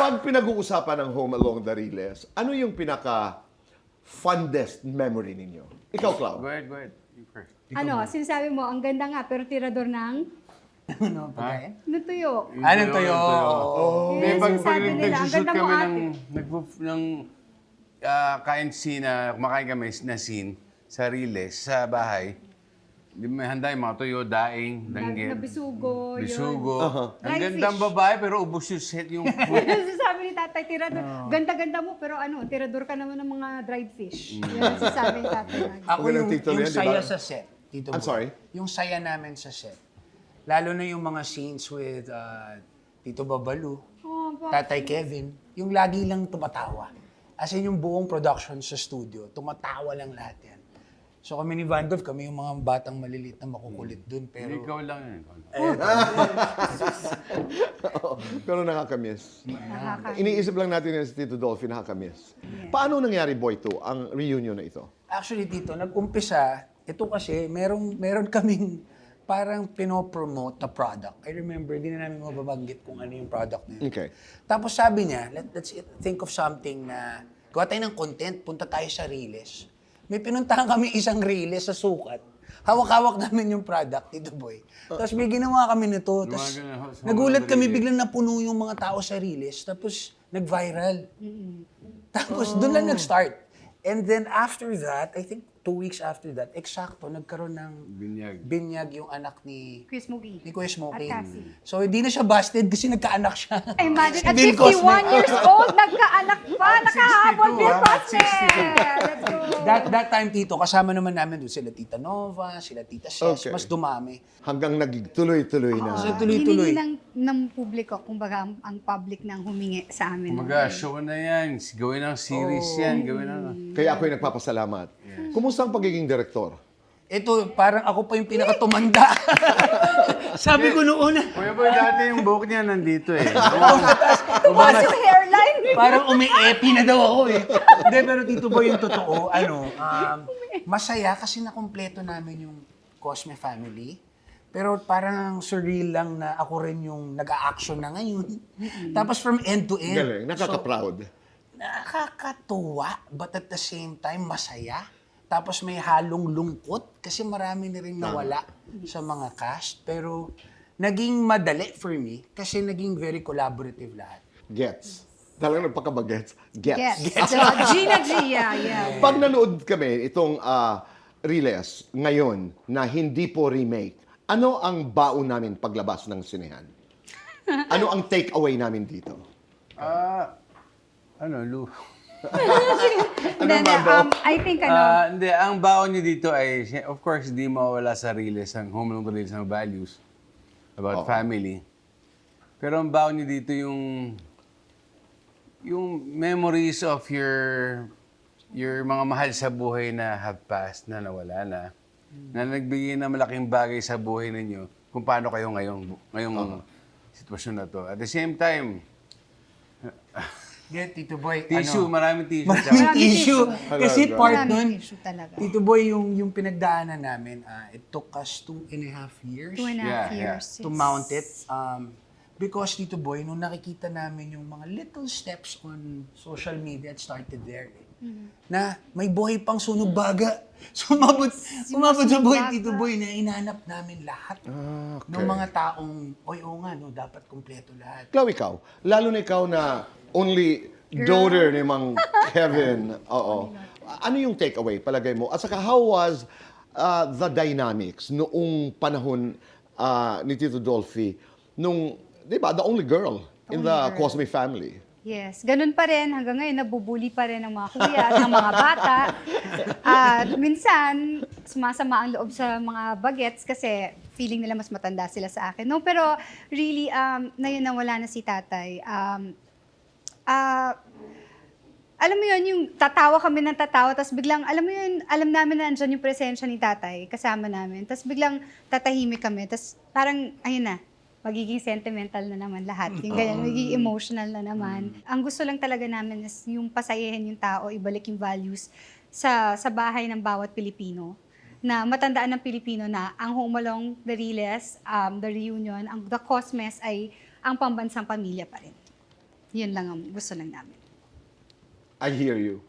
Pag pinag-uusapan ng Home Along the Riles, ano yung pinaka-fondest memory ninyo? Ikaw, Clau. Go ahead. You first. Ano, sinasabi mo, ang ganda nga, pero tirador ng Ano, pagkain? tuyo. Anong tuyo? Hindi, Yun, pag sinasabi nila, ang nagsushoot ganda mo, kami ate. ng kain scene kumakain kami na scene sa Riles, sa bahay, may handa yung mga tuyo, daing, danggit. Na bisugo, Bisugo. Ang Dried gandang fish. babae, pero ubos yung set yung food. Sabi ni tatay, tirador. Ganda-ganda mo, pero ano, tirador ka naman ng mga dried fish. Yan ang sasabi ni tatay. Ako Magandang yung, titulo yung yan, di saya ba? sa set, Tito I'm Boy. sorry? Yung saya namin sa set. Lalo na yung mga scenes with Tito Babalu, Oh, Tatay Kevin, yung lagi lang tumatawa. As in yung buong production sa studio, tumatawa lang lahat yan. So kami ni Vandov, kami yung mga batang maliliit na makukulit dun. Pero Ikaw lang yun. Pero nakakamiss. nakaka- Iniisip lang natin yan si Tito Dolphy, nakakamiss. Paano nangyari, Boy 2, ang reunion na ito? actually, Tito, nag-umpisa, ito kasi, meron kaming parang pinopromote na product. I remember, di na namin mababanggit kung ano yung product na yun. Okay. Tapos sabi niya, let's think of something na gawa tayo ng content, punta tayo sa Riles. May pinuntahan kami isang Riles sa sukat. Hawak-hawak namin yung product, Tito Boy. Tapos may ginawa kami nito. Tapos nagulat kami, biglang napuno yung mga tao sa Riles. Tapos nag-viral. Tapos doon lang nag-start. And then after that, I think 2 weeks after that, eksakto, nagkaroon ng binyag yung anak ni Chris Mugi. Kuya Smokey. At Cassie. So hindi na siya busted kasi nagkaanak siya. Imagine, at Bill 51 Cosme. years old, nagkaanak pa, nakahabol 62, Bill ah. Cosme. Let's go. That time, Tito, kasama naman namin doon sila Tita Nova, sila Tita Ses, Okay. mas dumami. Hanggang nagtuloy-tuloy na. So, tuloy-tuloy. Hiningi ng publiko, kumbaga ang public nang humingi sa amin. Kumaga, show na yan. Gawin ng series yan. Gawin ng... Kaya ako'y nagpapasalamat. Kumusta ang pagiging direktor? Ito, parang ako pa yung pinakatumanda. Sabi ko noon, Kuya Boy, dati yung buhok niya nandito eh. Tumas yung hairline. parang umi-epi na daw ako eh. Hindi, pero Tito Boy, yung totoo, masaya kasi nakumpleto namin yung Cosme family. Pero parang surreal lang na ako rin yung nag-a-action na ngayon. Tapos from end to end. Galing, nakaka-proud. Nakakatuwa, but at the same time, masaya. Tapos may halong lungkot kasi marami na rin nawala sa mga cast. Pero naging madali for me kasi naging very collaborative lahat. Gets. Talagang nagpakabagets. Gets. Yes. Gina Gia, yeah. Pag nanood kami itong Riles ngayon na hindi po remake, ano ang baon namin paglabas ng sinehan? Ano ang take-away namin dito? Lu? Then, I think, Hindi, ang baon niyo dito ay, of course, di mawala sa Riles, ang Home Along the Riles, ang values about family. Pero ang baon niyo dito yung memories of your mga mahal sa buhay na have passed, na nawala na nagbigay ng malaking bagay sa buhay ninyo kung paano kayo ngayong sitwasyon na to. At the same time, Tito Boy, tissue, maraming tissue. Maraming tissue. Kasi part nun, Maraming tissue talaga. Tito Boy, yung pinagdaanan namin, it took us 2.5 years 2.5 Yeah, years. to mount it. Because Tito Boy, nung nakikita namin yung mga little steps on social media, it started there. Na may buhay pang sunog baga. So, umabot sa buhay, Tito Boy, na inanap namin lahat ng mga taong, oo nga, no, dapat kumpleto lahat. Clau, ikaw. Lalo na ikaw na only daughter ni Mang Kevin. Oo. Ano yung take-away, palagay mo? At saka, how was the dynamics noong panahon ni Tito Dolphy nung, di ba, the only girl in the Cosme family? Yes, ganun pa rin. Hanggang ngayon, nabubuli pa rin ng mga kuya at ng mga bata. At minsan, sumasama ang loob sa mga bagets kasi feeling nila mas matanda sila sa akin. No, pero really, na yun nawala na si tatay. Alam mo yun, yung tatawa kami ng tatawa, tapos biglang, alam mo yun, alam namin na andyan yung presensya ni tatay, kasama namin. Tapos biglang tatahimik kami, tapos parang, ayun na, magiging sentimental na naman lahat. Yung ganyan, magiging emotional na naman. Ang gusto lang talaga namin is yung pasayahin yung tao, ibalik yung values sa bahay ng bawat Pilipino. Na matandaan ng Pilipino na ang Home Along the Riles, the reunion, the Cosmes ay ang pambansang pamilya pa rin. Yun lang ang gusto lang namin. I hear you.